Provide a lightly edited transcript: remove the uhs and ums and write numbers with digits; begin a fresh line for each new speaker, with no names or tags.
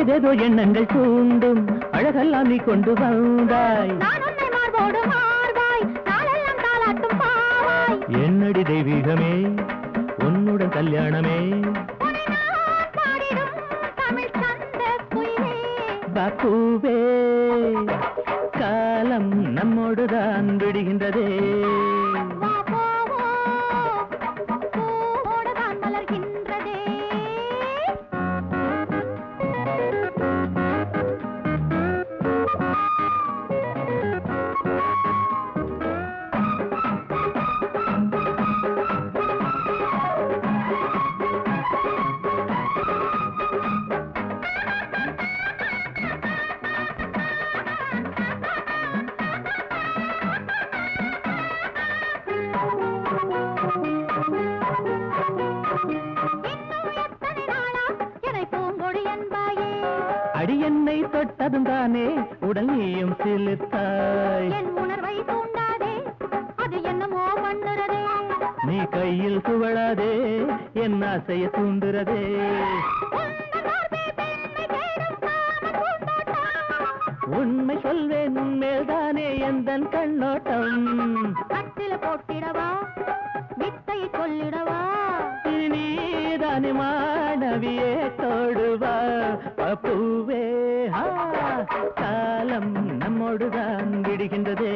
ஏதேதோ எண்ணங்கள் தூண்டும் அழகெல்லாம் நீ கொண்டு வந்தாய். என்னடி தெய்வீகமே உன்னுடன் கல்யாணமே. பூவே காலம் நம்மோடுதான் விடுகின்றதே. அடி என்னை தொட்டதும் தானே உடல் நீயும் சிலிர்த்தாய்.
என் உணர்வை தூண்டாதே அது என்னமோ பண்ணுறதே.
நீ கையில் துவளாதே என் ஆசைய தூண்டுறதே. உண்மை சொல்வேன் உன்மேல்தானே எந்தன் கண்ணோட்டம்.
கட்டில போட்டிடவா வித்தை சொல்லிடவா.
நீதானே மாணவியே தோடுவா. பூவே காலம் நம்மோடுதான் விடுகின்றதே.